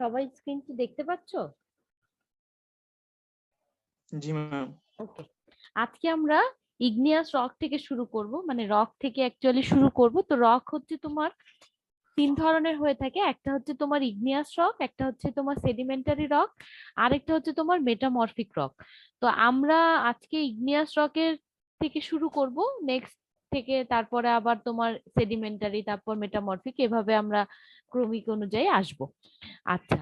সবাই স্ক্রিনটি দেখতে পাচ্ছ? জি ম্যাম। ওকে, আজকে আমরা ইগনিয়াস রক থেকে শুরু করব, মানে রক থেকে অ্যাকচুয়ালি শুরু করব। তো রক হচ্ছে তোমার তিন ধরনের হয়ে থাকে। একটা হচ্ছে তোমার ইগনিয়াস রক, একটা হচ্ছে তোমার সেডিমেন্টারি রক, আরেকটা হচ্ছে তোমার মেটামরফিক রক। তো আমরা আজকে ইগনিয়াস রকের থেকে শুরু করব, নেক্সট থেকে তারপরে আবার তোমার সেডিমেন্টারি, তারপর মেটামরফিক, এভাবে আমরা ক্রমিক অনুযায়ী আসব। আচ্ছা,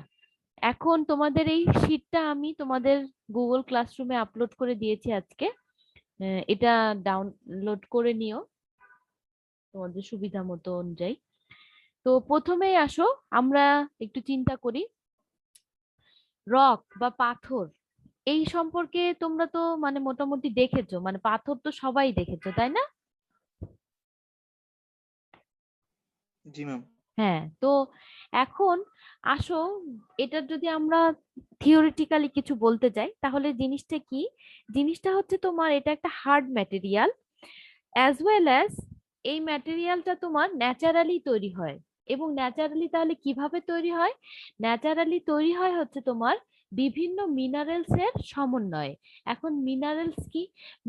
এখন তোমাদের এই শীটটা আমি তোমাদের গুগল ক্লাসরুমে আপলোড করে দিয়েছি আজকে। এটা ডাউনলোড করে নিও তোমাদের সুবিধা মতো অনুযায়ী। তো প্রথমেই আসো, আমরা একটু চিন্তা করি রক বা পাথর এই সম্পর্কে। তোমরা তো মানে মোটামুটি দেখেছো, মানে পাথর তো সবাই দেখেছো, তাই না? জি ম্যাম। হ্যাঁ, তো এখন আসো, এটা যদি আমরা থিওরিটিক্যালি কিছু বলতে চাই তাহলে জিনিসটা কি? জিনিসটা হচ্ছে তোমার এটা একটা hard material, as well as এই ম্যাটেরিয়ালটা তোমার ন্যাচারালি তৈরি হয়। এবং ন্যাচারালি তাহলে কিভাবে তৈরি হয়? ন্যাচারালি তৈরি হয় হচ্ছে তোমার বিভিন্ন মিনারেলস এর সমন্বয়ে। এখন মিনারেলস কি?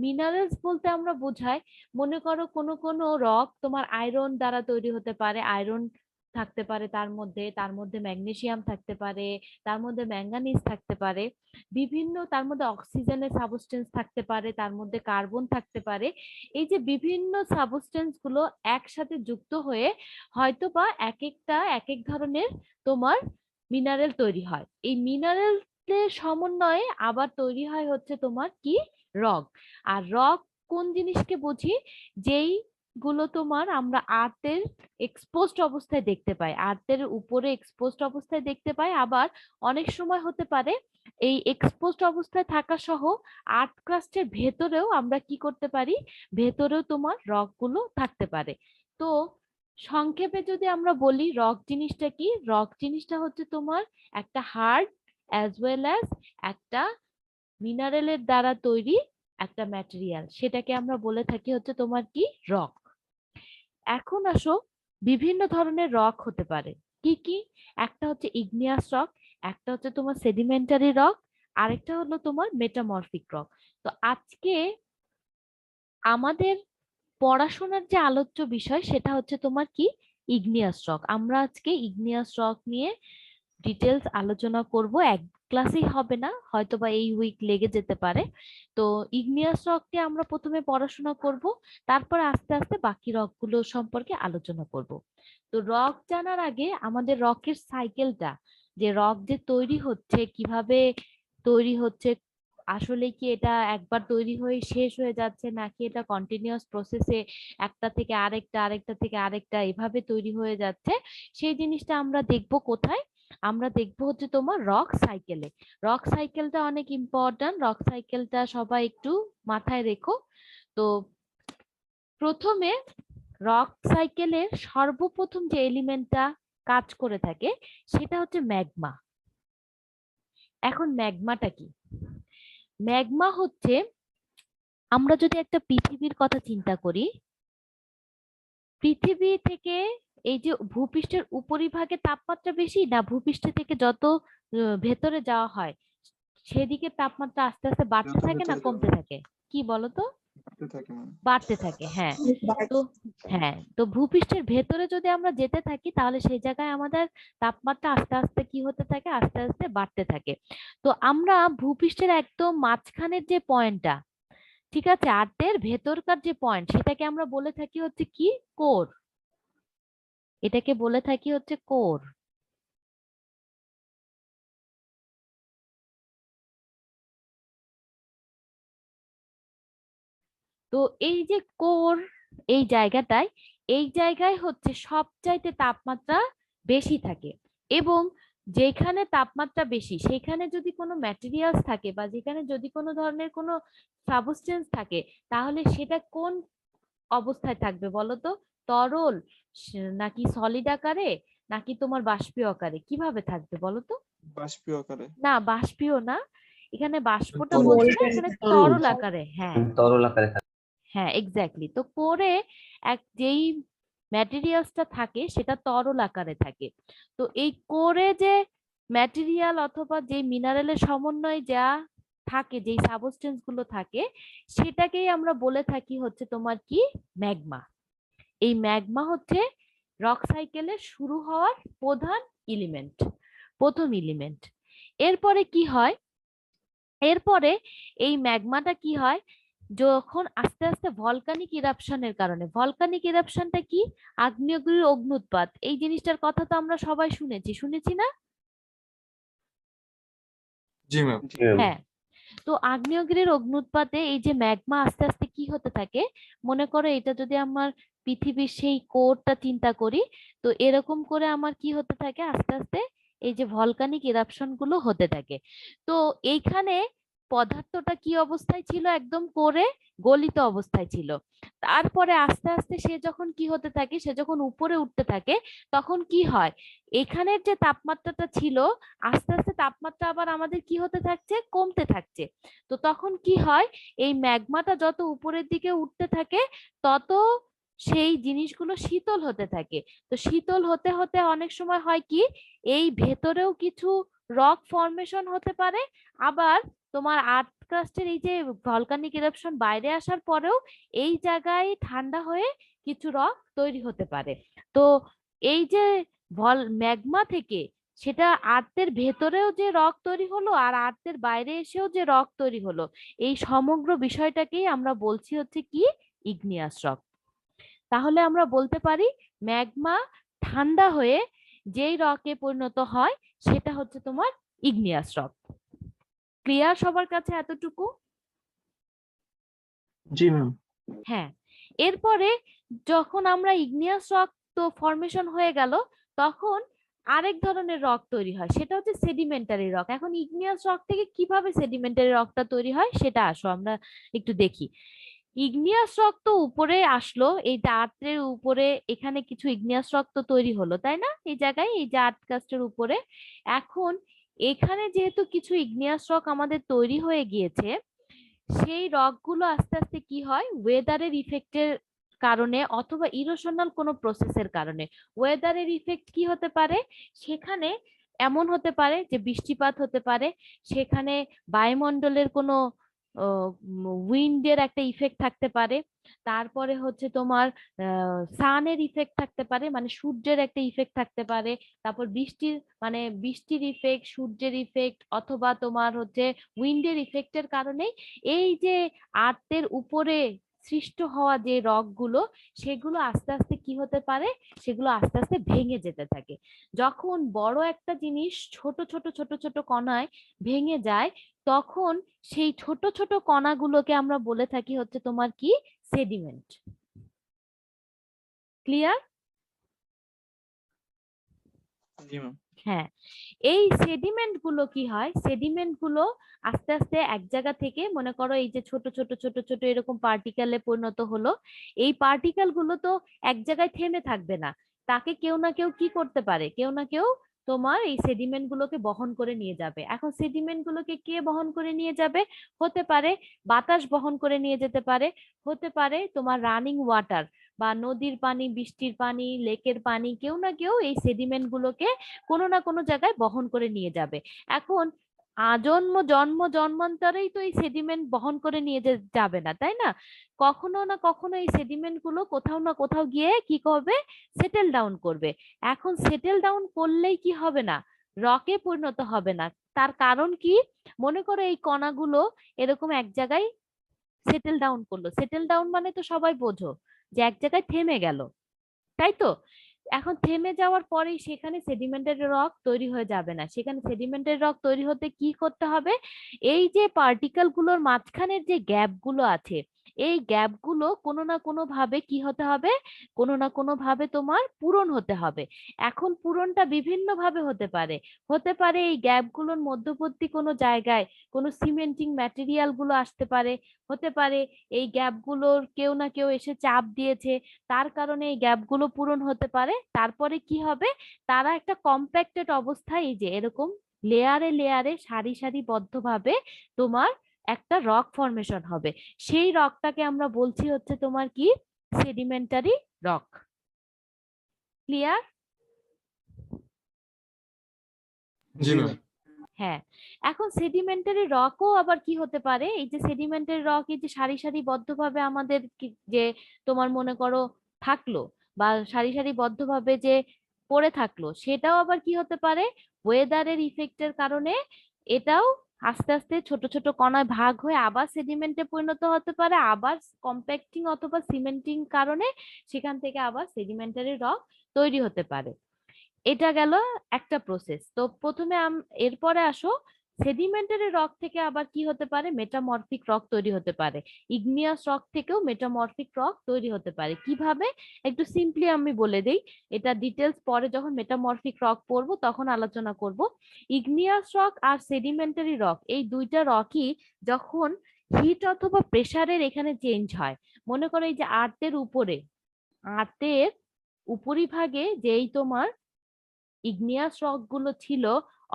মিনারেলস বলতে আমরা বোঝাই, মনে করো কোনো কোনো রক তোমার আয়রন দ্বারা তৈরি হতে পারে, আয়রন থাকতে পারে তার মধ্যে ম্যাগনেসিয়াম থাকতে পারে, তার মধ্যে ম্যাঙ্গানিজ থাকতে পারে, বিভিন্ন তার মধ্যে অক্সিজেনের সাবস্টেন্স থাকতে পারে, তার মধ্যে কার্বন থাকতে পারে। এই যে বিভিন্ন সাবস্টেন্স গুলো একসাথে যুক্ত হয়ে হয়তো বা এক একটা এক এক ধরনের তোমার মিনারেল তৈরি হয়। এই মিনারেলের সমন্বয়ে আবার তৈরি হয় হচ্ছে তোমার কি? রক। আর রক কোন জিনিসকে বুঝি? যেই গুলো তোমার আমরা আর্থের এক্সপোজড অবস্থায় দেখতে পাই, আর্থের উপরে এক্সপোজড অবস্থায় দেখতে পাই। আবার অনেক সময় হতে পারে এই এক্সপোজড অবস্থায় থাকা সহ আর্থ ক্রাস্টের ভেতরেও আমরা কি করতে পারি, ভেতরেও তোমার রক গুলো থাকতে পারে। তো সংক্ষেপে যদি আমরা বলি রক জিনিসটা কি, রক জিনিসটা হচ্ছে তোমার একটা হার্ড অ্যাজ ওয়েল অ্যাজ একটা মিনারেলের দ্বারা তৈরি একটা ম্যাটেরিয়াল, সেটাকে আমরা বলে থাকি হচ্ছে তোমার কি? রক। এখন আসো, বিভিন্ন ধরনের রক হতে পারে। কি কি? একটা হচ্ছে ইগনিয়াস রক, একটা হচ্ছে তোমার সেডিমেন্টারি রক, আরেকটা হলো তোমার মেটামরফিক রক। তো আজকে আমাদের পড়াশোনার যে আলোচ্য বিষয় সেটা হচ্ছে তোমার কি? Igneous rock. আমরা আজকে ইগনিয়াস রক নিয়ে ডিটেলস আলোচনা করব। এক ক্লাসেই হবে না, হয়তোবা এই উইক লেগে যেতে পারে। তো ইগনিয়াস রককে আমরা প্রথমে পড়াশোনা করব, তারপর আস্তে আস্তে বাকি রকগুলো সম্পর্কে আলোচনা করব। তো রক জানার আগে আমাদের রকের সাইকেলটা, যে রক যে তৈরি হচ্ছে, কিভাবে তৈরি হচ্ছে, আসলে কি এটা একবার তৈরি হয়ে শেষ হয়ে যাচ্ছে নাকি এটা কন্টিনিউয়াস প্রসেসে একটা থেকে আরেকটা, আরেকটা থেকে আরেকটা এভাবে তৈরি হয়ে যাচ্ছে, সেই জিনিসটা আমরা দেখব কোথায়? আমরা দেখবো হচ্ছে তোমার রক সাইকেলে। রক সাইকেলটা অনেক ইম্পর্ট্যান্ট, রক সাইকেলটা সবাই একটু মাথায় রেখো। তো প্রথমে রক সাইকেলের সর্বপ্রথম যে এলিমেন্টটা কাজ করে থাকে সেটা হচ্ছে ম্যাগমা। এখন ম্যাগমাটা কি? ম্যাগমা হচ্ছে, আমরা যদি একটা পৃথিবীর কথা চিন্তা করি, পৃথিবী থেকে এই যে ভূপৃষ্ঠের উপরিভাগে তাপমাত্রা বেশি না ভূপৃষ্ঠ থেকে যত ভেতরে যাওয়া হয় সেদিকে তাপমাত্রা আস্তে আস্তে বাড়তে যত থাকে না ভেতরে যাবে কমতে থাকে? কি বলতো? বাড়তে থাকে ম্যাম। বাড়তে থাকে, হ্যাঁ। তো হ্যাঁ, তো ভূপৃষ্ঠের ভেতরে যদি আমরা যেতে থাকি তাহলে সেই জায়গায় আমাদের তাপমাত্রা আস্তে আস্তে কি হতে থাকে? আস্তে আস্তে বাড়তে থাকে। তো আমরা ভূপৃষ্ঠের একদম মাঝখানের যে পয়েন্টটা, ঠিক আছে, আর্থের ভেতরকার যে পয়েন্ট, সেটাকে আমরা বলে থাকি হচ্ছে কি? কোর। এটাকে বলে থাকি হচ্ছে কোর। তো এই যে কোর, এই জায়গাটায়, এই জায়গায় হচ্ছে সবচাইতে তাপমাত্রা বেশি থাকে। এবং যেখানে তাপমাত্রা বেশি সেখানে যদি কোনো ম্যাটেরিয়ালস থাকে বা যেখানে যদি কোনো ধরনের কোনো সাবস্টেন্স থাকে, তাহলে সেটা কোন অবস্থায় থাকবে বলো তো? তরল নাকি সলিড আকারে, নাকি তোমার বাষ্পীয় আকারে, কিভাবে থাকবে বলো তো? বাষ্পীয় আকারে। না, বাষ্পীয় না, এখানে বাষ্পটা তরল। বলছি না, এখানে তরল আকারে। হ্যাঁ, তরল আকারে থাকে। হ্যাঁ, এক্স্যাক্টলি। তো কোরে যেই ম্যাটেরিয়ালসটা থাকে সেটা তরল আকারে থাকে। তো এই কোরে যে ম্যাটেরিয়াল অথবা যে মিনারেলের সমন্বয়ে যা থাকে, যেই সাবস্টেন্স গুলো থাকে, সেটাকেই আমরা বলে থাকি হচ্ছে তোমার কি, ম্যাগমা। এই ম্যাগমা হচ্ছে রক সাইকেলের শুরু হওয়ার প্রধান এলিমেন্ট, প্রথম এলিমেন্ট। এরপরে কি হয়, এরপরে এই ম্যাগমাটা কি হয়, যখন আস্তে আস্তে ভলকানিক ইরাপশনের কারণে, ভলকানিক ইরাপশনটা কি, আগ্নেয়গিরির অগ্নুৎপাত, এই জিনিসটার কথা তো আমরা সবাই শুনেছি, শুনেছি না? জি ম্যাম। জি হ্যাঁ, তো আগ্নেয়গিরির অগ্নুৎপাতে এই যে ম্যাগমা আস্তে আস্তে কি হতে থাকে, মনে করো এটা যদি আমার পৃথিবীর সেই কোরটা চিন্তা করি, তো এরকম করে আমার কি হতে থাকে, আস্তে আস্তে এই যে ভলকানিক ইরাপশন গুলো হতে থাকে। তো এইখানে পদার্থটা কি অবস্থায় ছিল, একদম কোরে গলিত অবস্থায় ছিল। তারপরে আস্তে আস্তে সে যখন কি হতে থাকে, সে যখন উপরে উঠতে থাকে, তখন কি হয়, এখানের যে তাপমাত্রাটা ছিল, আস্তে আস্তে তাপমাত্রা আবার আমাদের কি হতে থাকছে, কমতে থাকছে। তো তখন কি হয়, এই ম্যাগমাটা যত উপরের দিকে উঠতে থাকে, তত সেই জিনিসগুলো শীতল হতে থাকে। তো শীতল হতে হতে অনেক সময় হয় কি, এই ভেতরেও কিছু রক ফর্মেশন হতে পারে। আবার তোমার আর্থ ক্রাস্টের এই যে ভলকানিক ইরাপশন বাইরে আসার পরেও এই জায়গায় ঠান্ডা হয়ে কিছু রক তৈরি হতে পারে। তো এই যে ম্যাগমা থেকে সেটা আর্তের ভেতরেও যে রক তৈরি হলো, আর আর্তের বাইরে এসেও যে রক তৈরি হলো, এই সমগ্র বিষয়টাকেই আমরা বলছি হচ্ছে কি, ইগনিয়াস রক। তাহলে আমরা বলতে পারি ম্যাগমা ঠান্ডা হয়ে যেই রকে পরিণত হয়, সেটা হচ্ছে তোমার ইগনিয়াস রক। ক্লিয়ার সবার কাছে এতটুকু? জি ম্যাম। হ্যাঁ। এরপরে যখন আমরা ইগনিয়াস রক তো ফর্মেশন হয়ে গেল, তখন আরেক ধরনের রক তৈরি হয়, সেটা হচ্ছে সেডিমেন্টারি রক। এখন ইগনিয়াস রক থেকে কিভাবে সেডিমেন্টারি রকটা তৈরি হয় সেটা আসো আমরা একটু দেখি। ইগনিয়াস রক তো উপরে আসলো, এই যে আর্টের উপরে এখানে কিছু ইগনিয়াস রক তো তৈরি হলো, তাই না, এই জায়গায় এই যে আর্ট কাস্টের উপরে। এখন এখানে যেহেতু কিছু ইগনিয়াস রক আমাদের তৈরি হয়ে গিয়েছে, সেই রকগুলো আস্তে আস্তে কি হয়, ওয়েদারের ইফেক্টের কারণে অথবা ইরোশনাল কোনো প্রসেসের কারণে, ওয়েদারের ইফেক্ট কি হতে পারে, সেখানে এমন হতে পারে যে বৃষ্টিপাত হতে পারে, সেখানে বায়ুমণ্ডলের কোনো উইন্ডের একটা ইফেক্ট থাকতে পারে, তারপরে হচ্ছে তোমার সানের ইফেক্ট থাকতে পারে, মানে সূর্যের একটা ইফেক্ট থাকতে পারে, তারপর বৃষ্টির মানে বৃষ্টির ইফেক্ট, সূর্যের ইফেক্ট, অথবা তোমার হচ্ছে উইন্ডের ইফেক্টের কারণে এই যে আর্তের উপরে সৃষ্ট হওয়া যে রকগুলো, সেগুলো আস্তে আস্তে কি হতে পারে, সেগুলো আস্তে আস্তে ভেঙে যেতে থাকে। যখন বড় একটা জিনিস ছোট ছোট ছোট ছোট কণায় ভেঙে যায়, তখন সেই ছোট ছোট কণাগুলোকে আমরা বলে থাকি হচ্ছে তোমার কি, সেডিমেন্ট। ক্লিয়ার? জি ম্যাম। হ্যাঁ। এই সেডিমেন্ট গুলো কি হয়, সেডিমেন্ট গুলো আস্তে আস্তে এক জায়গা থেকে, মনে করো এই যে ছোট ছোট ছোট ছোট এরকম পার্টিকেলে পরিণত হলো, এই পার্টিকেল গুলো তো এক জায়গায় থেমে থাকবে না, তাকে কেউ না কেউ কি করতে পারে, কেউ না কেউ তোমার এই সেডিমেন্ট গুলোকে বহন করে নিয়ে যাবে। এখন সেডিমেন্ট গুলোকে কে বহন করে নিয়ে যাবে, হতে পারে বাতাস বহন করে নিয়ে যেতে পারে, হতে পারে তোমার রানিং ওয়াটার বা নদীর পানি, বৃষ্টির পানি, লেকের পানি, কেউ না কেউ এই সেডিমেন্ট গুলোকে কোনো না কোনো জায়গায় বহন করে নিয়ে যাবে। এখন আজন্ম জন্ম জন্মান্তরেই তো এই সেডিমেন্ট বহন করে নিয়ে যাবে না, তাই না, কখনো না কখনো এই সেডিমেন্ট গুলো কোথাও না কোথাও গিয়ে কি করবে, সেটেল ডাউন করবে। এখন সেটেল ডাউন করলেই কি হবে না, রকে পরিণত হবে না। তার কারণ কি, মনে করো এই কণাগুলো এরকম এক জায়গায় সেটেল ডাউন করলো, সেটেল ডাউন মানে তো সবাই বোঝো যে এক জায়গায় থেমে গেল, তাই তো। এখন থেমে যাওয়ার পরেই সেখানে সেডিমেন্টের রক তৈরি হয়ে যাবে না, সেখানে সেডিমেন্টের রক তৈরি হতে কি করতে হবে, এই যে পার্টিকেল গুলোর মাঝখানের যে গ্যাপ গুলো আছে, এই গ্যাপ গুলো কোনো না কোনো ভাবে কি হতে হবে, কোনো না কোনো ভাবে তোমার পূরণ হতে হবে। এখন পূরণটা বিভিন্ন ভাবে হতে পারে, হতে পারে এই গ্যাপ গুলোর মধ্যবর্তী কোনো জায়গায় কোনো সিমেন্টিং ম্যাটেরিয়াল গুলো আসতে পারে, হতে পারে এই গ্যাপ গুলোর কেউ না কেউ এসে চাপ দিয়েছে, তার কারণে এই গ্যাপগুলো পূরণ হতে পারে। তারপরে কি হবে, তারা একটা কম্প্যাক্টেড অবস্থায় এই যে এরকম লেয়ারে লেয়ারে সারি সারিবদ্ধভাবে তোমার একটা রক ফর্মেশন হবে। সেই রকটাকে আমরা বলছি হচ্ছে তোমার কি, সেডিমেন্টারি রক। ক্লিয়ার? জি জি ম্যাম। ভাই। হ্যাঁ, এখন সেডিমেন্টারি রকও আবার কি হতে পারে, এই যে সেডিমেন্টারি রক এই যে সারি সারিবদ্ধভাবে আমাদের যে তোমার মনে করো থাকলো, বা সারি সারিবদ্ধভাবে যে পড়ে থাকলো, সেটাও আবার কি হতে পারে, ওয়েদারের ইফেক্টের কারণে এটাও আস্তে আস্তে ছোট ছোট কণায় ভাগ হয়ে আবার সেডিমেন্টে পরিণত হতে পারে, আবার কম্প্যাক্টিং অথবা সিমেন্টিং কারণে সেখান থেকে আবার সেডিমেন্টারি রক তৈরি হতে পারে। এটা গেল একটা প্রসেস। তো প্রথমে এরপরে আসো, সেডিমেন্টারি রক থেকে আবার কি হতে পারে, মেটামরফিক রক তৈরি হতে পারে। ইগনিয়াস রক থেকেও মেটামরফিক রক তৈরি হতে পারে। কিভাবে, একটু সিম্পলি আমি বলে দেই, এটা ডিটেলস পরে যখন মেটামরফিক রক পড়বো তখন আলোচনা করব। ইগনিয়াস রক আর সেডিমেন্টারি রক এই দুইটা রকই যখন হিট অথবা প্রেসারের এখানে চেঞ্জ হয়, মনে করো এই যে আর্তের উপরিভাগে যেই তোমার ইগনিয়াস রক গুলো ছিল,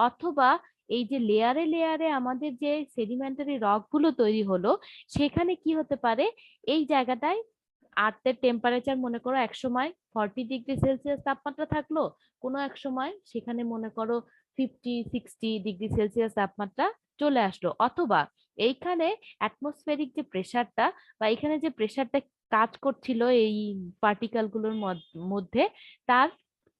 অথবা এই যে লেয়ারে লেয়ারে আমাদের যে সেডিমেন্টারি রক গুলো তৈরি হলো, সেখানে কি হতে পারে, এই জায়গাটায় আর্থের টেম্পারেচার মনে করো এক সময় 40 ডিগ্রি সেলসিয়াস তাপমাত্রা থাকলো, কোনো এক সময় সেখানে মনে করো 50-60 ডিগ্রি সেলসিয়াস তাপমাত্রা চলে আসলো, অথবা এইখানে অ্যাটমসফেরিক যে প্রেসারটা বা এখানে যে প্রেসারটা কাজ করছিল এই পার্টিকেল গুলোর মধ্যে, তার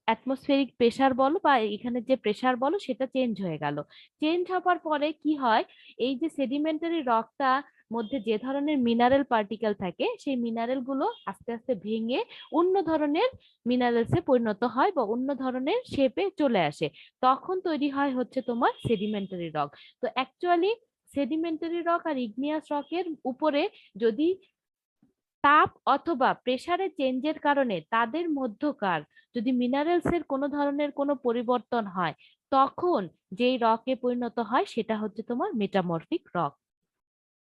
অ্যাটমসফেরিক প্রেসার বলো বা এখানে যে প্রেসার বলো সেটা চেঞ্জ হয়ে গেল। চেঞ্জ হওয়ার পরে কি হয়, এই যে সেডিমেন্টারি রকটা মধ্যে যে ধরনের মিনারেল পার্টিকেল থাকে, সেই মিনারেল গুলো আস্তে আস্তে ভেঙে অন্য ধরনের মিনারেলসে পরিণত হয় বা অন্য ধরনের শেপে চলে আসে, তখন তৈরি হয় হচ্ছে তোমার সেডিমেন্টারি রক। তো অ্যাকচুয়ালি সেডিমেন্টারি রক আর ইগনিয়াস রকের উপরে যদি তাপ অথবা প্রেসারের চেঞ্জের কারণে তাদের মধ্যকার যদি মিনারেলস এর কোনো ধরনের কোনো পরিবর্তন হয়, তখন যেই রকে পরিণত হয় সেটা হচ্ছে তোমার মেটামরফিক রক।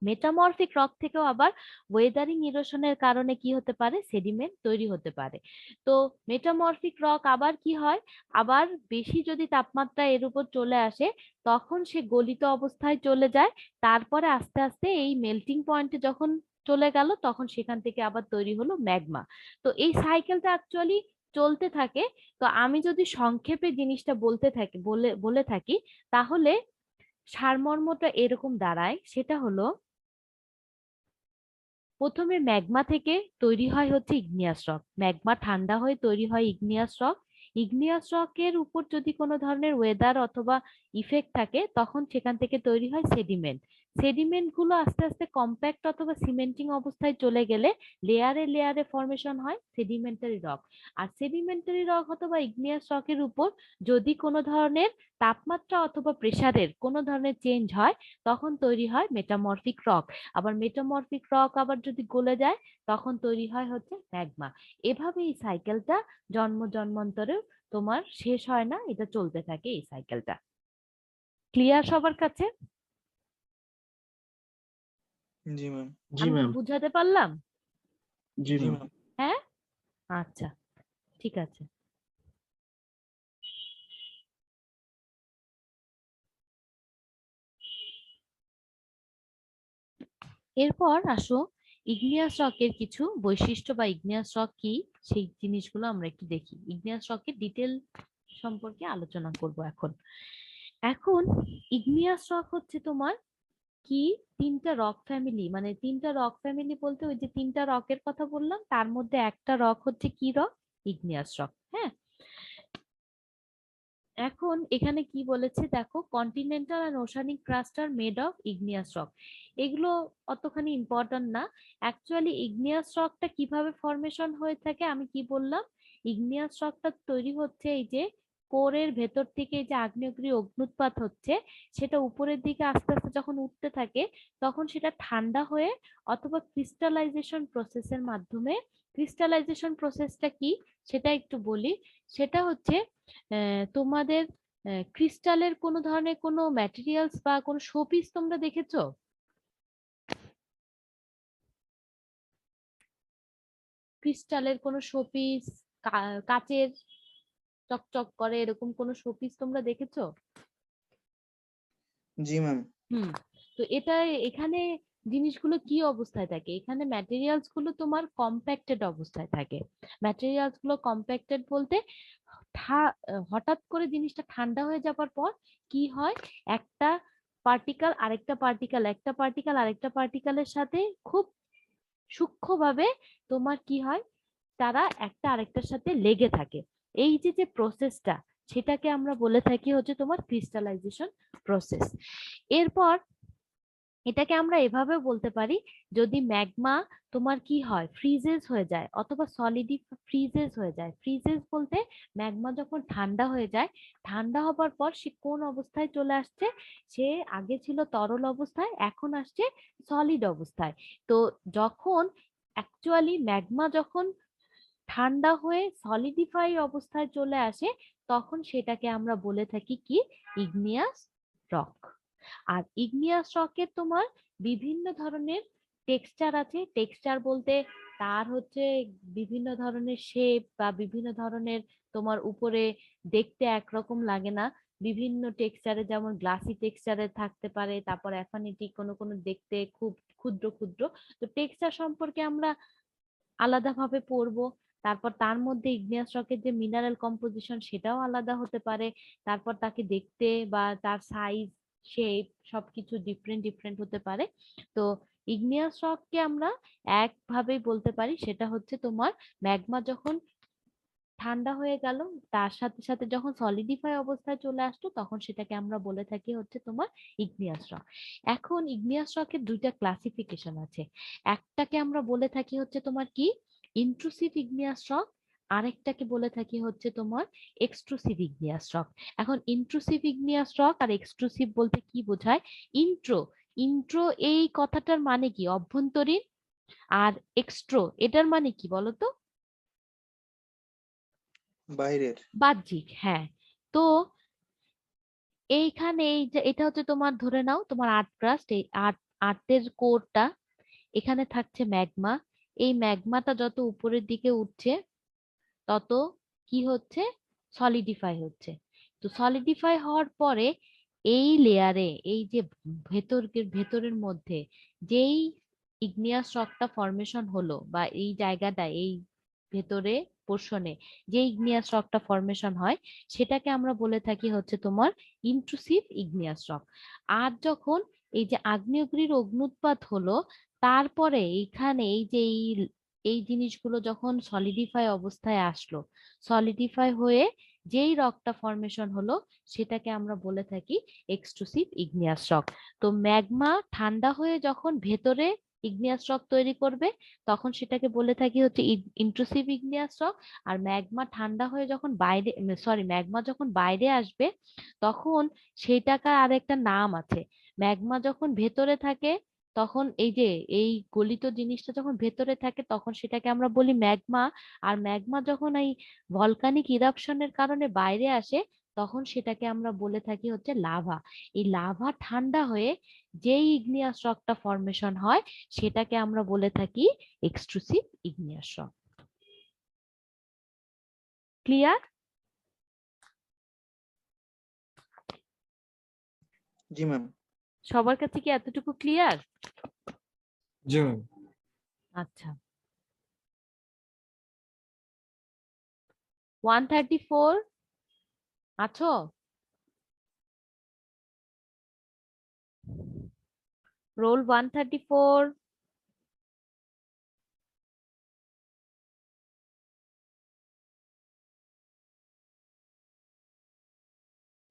মেটামরফিক রক থেকেও আবার ওয়েদারিং ইরোশনের কারণে কি হতে পারে, সেডিমেন্ট তৈরি হতে পারে। তো মেটামরফিক রক আবার কি হয়, আবার বেশি যদি তাপমাত্রা এর উপর চলে আসে, তখন সে গলিত অবস্থায় চলে যায়, তারপরে আস্তে আস্তে এই মেল্টিং পয়েন্টে যখন চলে গেল, তখন সেখান থেকে আবার তৈরি হলো ম্যাগমা। তো এই সাইকেলটা অ্যাকচুয়ালি চলতে থাকে। তো আমি যদি সংক্ষেপে জিনিসটা বলতে থাকি বলে বলে থাকি, তাহলে সারমর্মটা এরকম দাঁড়ায়, সেটা হলো প্রথমে ম্যাগমা থেকে তৈরি হয় হচ্ছে ইগনিয়াস রক, ম্যাগমা ঠান্ডা হয়ে তৈরি হয় ইগনিয়াস রক। ইগনিয়াস রকের উপর যদি কোনো ধরনের ওয়েদার অথবা ইফেক্ট থাকে, তখন সেখান থেকে তৈরি হয় সেডিমেন্ট। সেডিমেন্ট গুলো আস্তে আস্তে কম্প্যাক্ট অথবা সিমেন্টিং অবস্থায় চলে গেলে লেয়ারে লেয়ারে ফর্মেশন হয় সেডিমেন্টারি রক। আর সেডিমেন্টারি রক অথবা ইগনিয়াস রকের উপর যদি কোনো ধরনের তাপমাত্রা অথবা প্রেসারের কোনো ধরনের চেঞ্জ হয়, তখন তৈরি হয় মেটামরফিক রক। আবার মেটামরফিক রক আবার যদি গলে যায়, তখন তৈরি হয় হচ্ছে ম্যাগমা। এভাবে এই সাইকেলটা জন্ম জন্মান্তরেও তোমার শেষ হয় না, এটা চলতে থাকে এই সাইকেলটা। ক্লিয়ার সবার কাছে? জি ম্যাম। জি আমি কি ম্যাম। বুঝাতে পারলাম? জি জি ম্যাম। ম্যাম। হ্যাঁ, আচ্ছা, ঠিক আছে। এরপর আসো, ইগনিয়াস রকের কিছু বৈশিষ্ট্য বা ইগনিয়াস রক কি, সেই জিনিসগুলো আমরা একটু দেখি। ইগনিয়াস রকের ডিটেল সম্পর্কে আলোচনা করব এখন। এখন ইগনিয়াস রক হচ্ছে তোমার কি, তিনটা রক ফ্যামিলি, মানে তিনটা রক ফ্যামিলি বলতে ওই যে তিনটা রকের কথা বললাম, তার মধ্যে একটা রক হচ্ছে কি রক, ইগনিয়াস রক। হ্যাঁ, এখন এখানে কি বলেছে দেখো, continental and oceanic crust are made of igneous rock. এগুলো অতখানি ইম্পর্টেন্ট না। অ্যাকচুয়ালি ইগনিয়াস রকটা কিভাবে ফর্মেশন হয়ে থাকে, আমি কি বললাম, ইগনিয়াস রকটা তৈরি হচ্ছে এই যে কোরের ভেতর থেকে এই যে আগ্নেয়গিরি অগ্নুৎপাত হচ্ছে, সেটা উপরের দিকে আস্তে আস্তে যখন উঠতে থাকে, তখন সেটা ঠান্ডা হয়ে অথবা ক্রিস্টালাইজেশন প্রসেসের মাধ্যমে, ক্রিস্টালাইজেশন প্রসেসটা কি সেটা একটু বলি। সেটা হচ্ছে তোমাদের ক্রিস্টালের কোনো ধরনের কোনো ম্যাটেরিয়ালস বা কোনো শোপিস তোমরা দেখেছো? ক্রিস্টালের কোনো শোপিস, কাচের চকচক করে এরকম কোনো শোপিস তোমরা দেখেছো? জি ম্যাম। হুম। তো এটা এখানে জিনিসগুলো কি অবস্থায় থাকে, এখানে ম্যাটেরিয়ালস গুলো তোমার কম্প্যাক্টেড অবস্থায় থাকে। ম্যাটেরিয়ালস গুলো কম্প্যাক্টেড বলতে হঠাৎ করে জিনিসটা ঠান্ডা হয়ে যাবার পর কি হয়, একটা পার্টিকেল আরেকটা পার্টিকেল, একটা পার্টিকেল আরেকটা পার্টিকেলের সাথে খুব সূক্ষ্মভাবে তোমার কি হয়, তারা একটা আরেকটার সাথে লেগে থাকে। এই যে যে প্রসেসটা, সেটাকে আমরা বলে থাকি হচ্ছে তোমার ক্রিস্টালাইজেশন প্রসেস। এরপর এটাকে আমরা এভাবেও বলতে পারি, যদি ম্যাগমা তোমার কি হয় ফ্রিজেস হয়ে যায় অথবা সলিডি ফ্রিজেস হয়ে যায়। ফ্রিজেস বলতে ম্যাগমা যখন ঠান্ডা হয়ে যায়, ঠান্ডা হবার পর সে কোন অবস্থায় চলে আসছে, সে আগে ছিল তরল অবস্থায়, এখন আসছে সলিড অবস্থায়। তো যখন অ্যাকচুয়ালি ম্যাগমা যখন ঠান্ডা হয়ে সলিডিফাই অবস্থায় চলে আসে, তখন সেটাকে আমরা বলে থাকি কি, ইগনিয়াস রক। আর ইগনিয়াস রকের তোমার বিভিন্ন ধরনের টেক্সচার আছে। টেক্সচার বলতে তার হচ্ছে বিভিন্ন ধরনের শেপ বা বিভিন্ন ধরনের, তোমার উপরে দেখতে একরকম লাগে না, বিভিন্ন টেক্সচারে, যেমন গ্লাসি টেক্সচারে থাকতে পারে, তারপর অ্যাফিনিটি কোনো কোনো দেখতে খুব ক্ষুদ্র ক্ষুদ্র। তো টেক্সচার সম্পর্কে আমরা আলাদাভাবে পড়বো। তারপর তার মধ্যে ইগনিয়াস রকের যে মিনারেল কম্পোজিশন সেটাও আলাদা হতে পারে। তারপর তাকে দেখতে বা তার সাইজ, শেপ সবকিছু ডিফারেন্ট ডিফারেন্ট হতে পারে। তো ইগনিয়াস রককে আমরা একভাবেই বলতে পারি, সেটা হচ্ছে তোমার ম্যাগমা যখন ঠান্ডা হয়ে গেল, তার সাথে সাথে যখন সলিডিফাই অবস্থায় চলে আসতো, তখন সেটাকে আমরা বলে থাকি হচ্ছে তোমার ইগনিয়াস রক। এখন ইগনিয়াস রকের দুইটা ক্লাসিফিকেশন আছে। একটাকে আমরা বলে থাকি হচ্ছে তোমার কি, ইন্ট্রুসিভ ইগনিয়াস রক, আরেকটাকে বলে থাকি হচ্ছে তোমার এক্সট্রুসিভ ইগনিয়াস রক। এখন ইন্ট্রুসিভ ইগনিয়াস রক আর এক্সট্রুসিভ বলতে কি বোঝায়? ইন্ট্রো, ইন্ট্রো এই কথাটার মানে কি অভ্যন্তরীণ, আর এক্সট্রো এটার মানে কি বলতো? বাইরের। বাহ্যিক, হ্যাঁ। তো এইখানে এই যে এটা হচ্ছে তোমার, ধরে নাও তোমার আর্ট ক্রাস্ট, এই আর্টের কোরটা, এখানে থাকছে ম্যাগমা। এই ম্যাগমাটা যত উপরের দিকে উঠছে, তত কি হচ্ছে, সলিডিফাই হচ্ছে। তো সলিডিফাই হওয়ার পরে এই লেয়ারে, এই যে ভেতরের মধ্যে যেই ইগনিয়াস রকটা ফরমেশন হলো, বা এই জায়গাটা, এই ভেতরে পোর্শনে যে ইগনিয়াস রকটা ফরমেশন হয়, সেটাকে আমরা বলে থাকি হচ্ছে তোমার ইন্ট্রুসিভ ইগনিয়াস রক। আর যখন এই যে আগ্নেয়গিরির অগ্নুৎপাত হলো, তারপরে এইখানে এই যে এই জিনিসগুলো যখন সলিডিফাই অবস্থায় আসলো, সলিডিফাই হয়ে যেই রকটা ফরমেশন হলো, সেটাকে আমরা বলে থাকি এক্সট্রুসিভ ইগনিয়াস রক। তো ম্যাগমা ঠান্ডা হয়ে যখন ভেতরে ইগনিয়াস রক তৈরি করবে, তখন সেটাকে বলে থাকি হচ্ছে ইন্ট্রুসিভ ইগনিয়াস রক। আর ম্যাগমা ঠান্ডা হয়ে যখন বাইরে, ম্যাগমা যখন বাইরে আসবে, তখন সেটাকার আরেকটা নাম আছে। ম্যাগমা যখন ভেতরে থাকে, তখন এই যে এই গলিত জিনিসটা যখন ভেতরে থাকে, তখন সেটাকে আমরা বলি ম্যাগমা। আর ম্যাগমা যখন এই ভলকানিক ইরাপশনের কারণে বাইরে আসে, তখন সেটাকে আমরা বলে থাকি হচ্ছে লাভা। এই লাভা ঠান্ডা হয়ে যেই ইগনিয়াস রকটা ফরমেশন হয়, সেটাকে আমরা বলে থাকি এক্সট্রুসিভ ইগনিয়াস রক। ক্লিয়ার? জি ম্যাম। সবার কাছে কি এতটুকু ক্লিয়ার? জি ম্যাম। আচ্ছা, 134 আছো? রোল 134।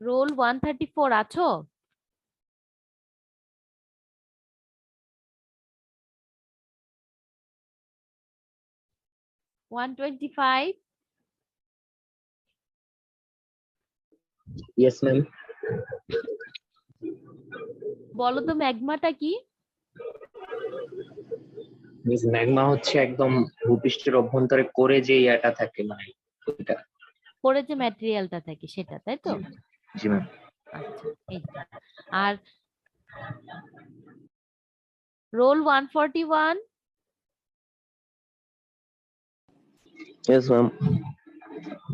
রোল 134 আছো? 125। Yes ma'am. বলো তো ম্যাগমাটা কি? মিস ম্যাগমা হচ্ছে একদম ভূপৃষ্ঠের অভ্যন্তরে করে যে ইয়াটা থাকে, মানে ওইটা। পরে যে ম্যাটেরিয়ালটা থাকে সেটা, তাই তো? জি ম্যাম। আচ্ছা, এইটা। আর রোল 141। Yes ma'am.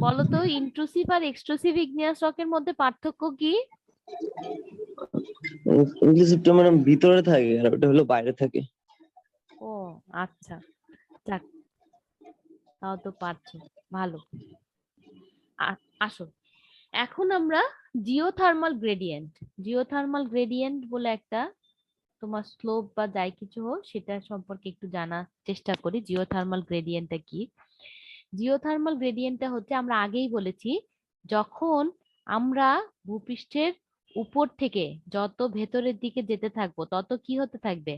বলো তো ইন্ট্রুসিভ আর এক্সট্রুসিভ ইগনিয়াস রকের মধ্যে পার্থক্য কি? ইংলিশটা মানে ভিতরে থাকে আর ওটা হলো বাইরে থাকে। ও আচ্ছা, যাক, তাও তো পারছো, ভালো। আসো এখন আমরা জিওথার্মাল গ্রেডিয়েন্ট বলে একটা তোমার স্লোপ বা যাই কিছু হোক সেটা সম্পর্কে একটু জানার চেষ্টা করি। জিওথার্মাল গ্রেডিয়েন্টটা কি? জিওথার্মাল গ্রেডিয়েন্টটা হচ্ছে, আমরা আগেই বলেছি, যখন আমরা ভূপৃষ্ঠের উপর থেকে যত ভেতরের দিকে যেতে থাকবো তত কি হতে থাকবে,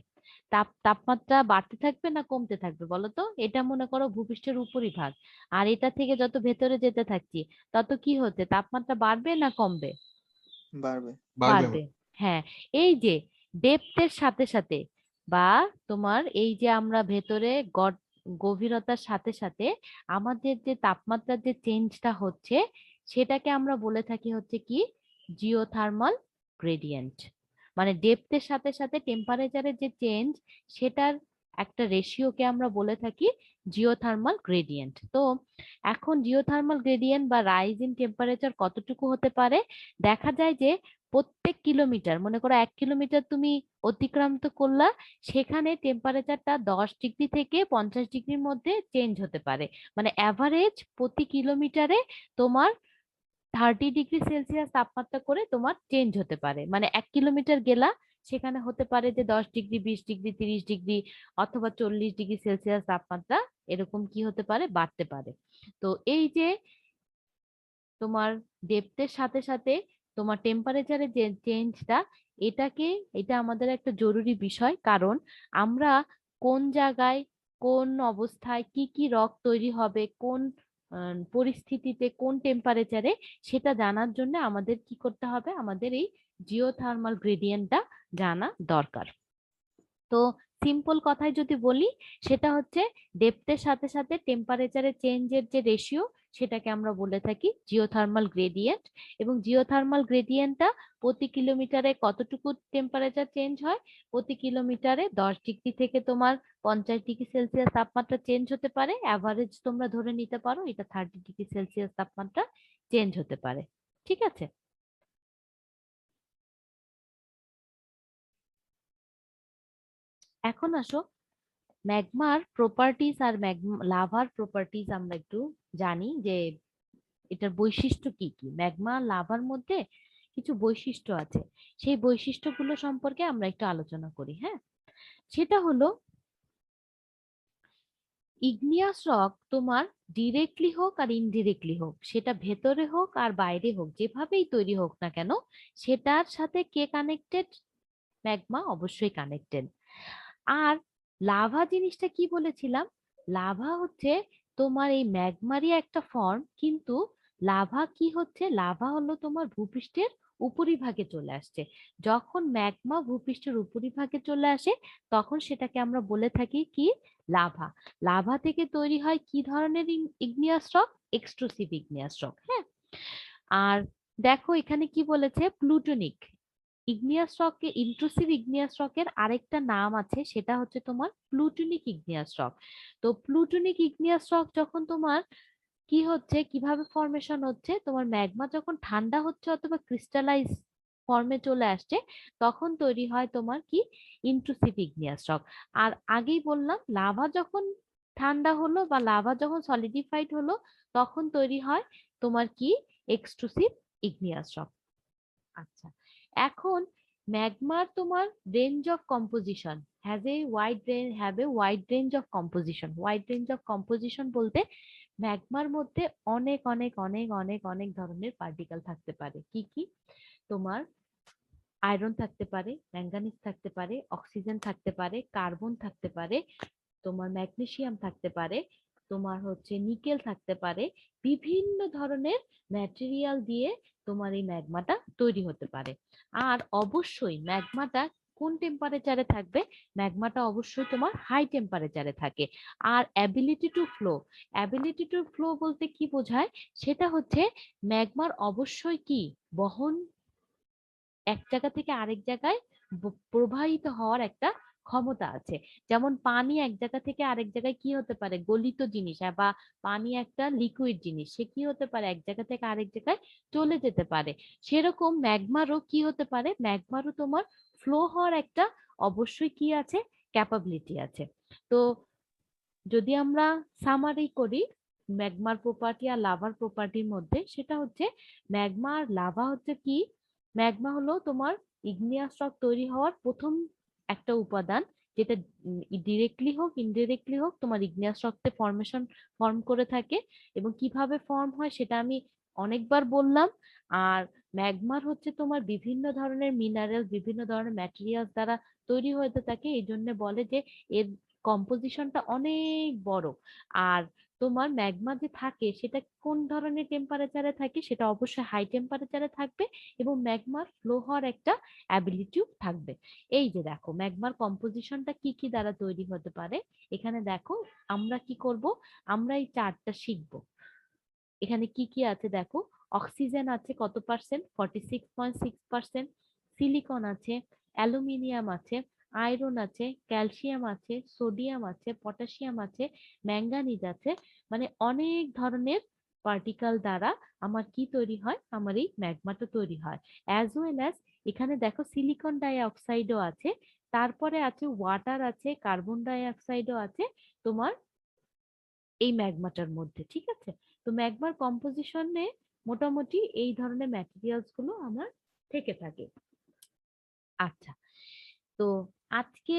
তাপমাত্রা বাড়তে থাকবে না কমতে থাকবে বলো তো? এটা মনে করো ভূপৃষ্ঠের উপরই ভাগ, আর এটা থেকে যত ভেতরে যেতে থাকছি তত কি হচ্ছে, তাপমাত্রা বাড়বে না কমবে? বাড়বে। বাড়বে বাড়বে। হ্যাঁ, এই যে ডেপথের সাথে সাথে বা তোমার এই যে আমরা ভেতরে গভীরতার সাথে সাথে আমাদের যে তাপমাত্রার যে চেঞ্জটা হচ্ছে সেটাকে আমরা বলে থাকি হচ্ছে কি, জিওথার্মাল গ্রেডিয়েন্ট। মানে ডেপথের সাথে সাথে টেম্পারেচারের যে চেঞ্জ সেটার একটা রেশিওকে আমরা বলে থাকি জিওথার্মাল গ্রেডিয়েন্ট। তো এখন জিওথার্মাল গ্রেডিয়েন্ট বা রাইজ ইন টেম্পারেচার কতটুকু হতে পারে? দেখা যায় যে প্রত্যেক কিলোমিটার, মনে করো 1 কিলোমিটার তুমি অতিক্রান্ত করলা, সেখানে টেম্পারেচারটা 10 ডিগ্রি থেকে 50 ডিগ্রির মধ্যে চেঞ্জ হতে পারে। মানে অ্যাভারেজ প্রতি কিলোমিটারে তোমার 30 ডিগ্রি সেলসিয়াস তাপমাত্রা করে তোমার চেঞ্জ হতে পারে। মানে 1 কিলোমিটার গেলা, সেখানে হতে পারে যে 10 ডিগ্রি, 20 ডিগ্রি, 30 ডিগ্রি অথবা 40 ডিগ্রি সেলসিয়াস তাপমাত্রা এরকম কি হতে পারে, বাড়তে পারে। তো এই যে তোমার ডেপথের সাথে সাথে তোমার টেম্পারেচারের যে চেঞ্জটা, এটা আমাদের একটা জরুরি বিষয়, কারণ আমরা কোন জায়গায় কোন অবস্থায় কি কি রক তৈরি হবে, কোন পরিস্থিতিতে কোন টেম্পারেচারে, সেটা জানার জন্য আমাদের কি করতে হবে, আমাদের এই জিওথার্মাল গ্রেডিয়েন্টটা জানা দরকার। তো সিম্পল কথায় যদি বলি, সেটা হচ্ছে ডেপথের সাথে সাথে টেম্পারেচারের চেঞ্জের যে রেশিও সেটাকে আমরা বলে থাকি জিওথার্মাল গ্রেডিয়েন্ট। এবং জিওথার্মাল গ্রেডিয়েন্টটা প্রতি কিলোমিটারে কতটুকু টেম্পারেচার চেঞ্জ হয়, প্রতি কিলোমিটারে 10 ডিগ্রি থেকে তোমার 50 ডিগ্রি সেলসিয়াস তাপমাত্রা চেঞ্জ হতে পারে। অ্যাভারেজ তোমরা ধরে নিতে পারো এটা 30 ডিগ্রি সেলসিয়াস তাপমাত্রা চেঞ্জ হতে পারে। ঠিক আছে? এখন আসো ম্যাগমার প্রপার্টিজ আর লাভার প্রপার্টিজ আমরা একটু জানি, যে এটার বৈশিষ্ট্য কি কি। ম্যাগমা লাভার মধ্যে কিছু বৈশিষ্ট্য আছে, সেই বৈশিষ্ট্যগুলো সম্পর্কে আমরা একটু আলোচনা করি। হ্যাঁ, সেটা হলো ইগনিয়াস রক তোমার ডিরেক্টলি হোক আর ইনডিরেক্টলি হোক, সেটা ভেতরে হোক আর বাইরে হোক, যেভাবেই তৈরি হোক না কেন, সেটার সাথে কে কানেক্টেড? ম্যাগমা অবশ্যই কানেক্টেড। আর লাভা জিনিসটা কি বলেছিলাম? লাভা হচ্ছে তোমার এই ম্যাগমারই একটা ফর্ম, কিন্তু লাভা কি হচ্ছে, লাভা হলো তোমার ভূপৃষ্ঠের উপরিভাগে চলে আসছে। যখন ম্যাগমা ভূপৃষ্ঠের উপরিভাগে চলে আসে তখন সেটাকে আমরা বলে থাকি কি, লাভা। লাভা থেকে তৈরি হয় কি ধরনের igneous rock? Extrusive igneous rock. হ্যাঁ, আর দেখো এখানে কি বলেছে, প্লুটোনিক ইগনিয়াস রককে, ইন্ট্রুসিভ ইগনিয়াস রকের আরেকটা নাম আছে, সেটা হচ্ছে তোমার প্লুটোনিক ইগনিয়াস রক। তো প্লুটোনিক ইগনিয়াস রক যখন তোমার কি হচ্ছে, কিভাবে ফর্মেশন হচ্ছে, তোমার ম্যাগমা যখন ঠান্ডা হচ্ছে অথবা ক্রিস্টালাইজ ফর্মে চলে আসছে, তখন তৈরি হয় তোমার কি, ইন্ট্রুসিভ ইগনিয়াস রক। আর আগেই বললাম লাভা যখন ঠান্ডা হলো বা লাভা যখন সলিডিফাইড হলো তখন তৈরি হয় তোমার কি, এক্সট্রুসিভ ইগনিয়াস রক। আচ্ছা, এখন ম্যাগমার তোমার range of composition have a wide range of composition. Wide range of composition বলতে ম্যাগমার মধ্যে অনেক অনেক অনেক অনেক অনেক ধরনের পার্টিকেল থাকতে পারে। কি কি? তোমার আয়রন থাকতে পারে, ম্যাঙ্গানিজ থাকতে পারে, অক্সিজেন থাকতে পারে, কার্বন থাকতে পারে, তোমার ম্যাগনেসিয়াম থাকতে পারে, তোমার হচ্ছে নিকেল থাকতে পারে। বিভিন্ন ধরনের ম্যাটেরিয়াল দিয়ে তোমার এই ম্যাগমাটা তৈরি হতে পারে। আর অবশ্যই ম্যাগমাটা কোন টেম্পারেচারে থাকবে? ম্যাগমাটা অবশ্যই তোমার হাই টেম্পারেচারে থাকে। আর অ্যাবিলিটি টু ফ্লো বলতে কি বোঝায়? সেটা হচ্ছে ম্যাগমার অবশ্যই কি, বহন, এক জায়গা থেকে আরেক জায়গায় প্রবাহিত হওয়ার একটা ক্ষমতা আছে। যেমন পানি এক জায়গা থেকে আরেক জায়গায় কি হতে পারে, গলিত জিনিস, বা পানি একটা লিকুইড জিনিস, সে কি হতে পারে, এক জায়গা থেকে আরেক জায়গায় চলে যেতে পারে। সেরকম ম্যাগমারও কি হতে পারে, ম্যাগমারও তোমার ফ্লো হওয়ার একটা অবশ্যই কি আছে, ক্যাপাবিলিটি আছে। তো যদি আমরা সামারি করি, ম্যাগমার প্রপার্টি আর লাভার প্রপার্টির মধ্যে, সেটা হচ্ছে ম্যাগমা আর লাভা হচ্ছে কি, ম্যাগমা হলো তোমার ইগনিয়াস রক তৈরি হওয়ার প্রথম একটা উপাদান, যেটা ডিরেক্টলি হোক ইনডিরেক্টলি হোক তোমার ইগনিয়াস রক্তে ফর্ম করে থাকে। এবং কিভাবে ফর্ম হয় সেটা আমি অনেকবার বললাম। আর ম্যাগমার হচ্ছে তোমার বিভিন্ন ধরনের মিনারেল, বিভিন্ন ধরনের ম্যাটেরিয়ালস দ্বারা তৈরি হতে থাকে, এই জন্য বলে যে এর কম্পোজিশনটা অনেক বড়। আর তোমার ম্যাগমা যে থাকে সেটা কোন ধরনের টেম্পারেচারে থাকে, সেটা অবশ্যই হাই টেম্পারেচারে থাকবে এবং ম্যাগমার ফ্লো হওয়ার একটা অ্যাবিলিটিও থাকবে। এই যে দেখো ম্যাগমার কম্পোজিশনটা কি কি দ্বারা তৈরি হতে পারে, এখানে দেখো আমরা কি করব, আমরা এই চার্টটা শিখবো। এখানে কি কি আছে দেখো, অক্সিজেন আছে কত পার্সেন্ট, 46.6%, সিলিকন আছে, অ্যালুমিনিয়াম আছে, আয়রন আছে, ক্যালসিয়াম আছে, সোডিয়াম আছে, পটাশিয়াম আছে, ম্যাঙ্গানিজ আছে। মানে অনেক ধরনের পার্টিকেল দ্বারা আমার কি তৈরি হয়, আমার এই ম্যাগমাটা তৈরি হয়। অ্যাজ ওয়েল অ্যাজ এখানে দেখো সিলিকন ডাই অক্সাইডও আছে, তারপরে আছে ওয়াটার আছে, কার্বন ডাই অক্সাইডও আছে তোমার এই ম্যাগমাটার মধ্যে, ঠিক আছে। তো ম্যাগমার কম্পোজিশনে মোটামুটি এই ধরনের ম্যাটেরিয়ালস গুলো আমার থেকে থাকে। আচ্ছা, তো আজকে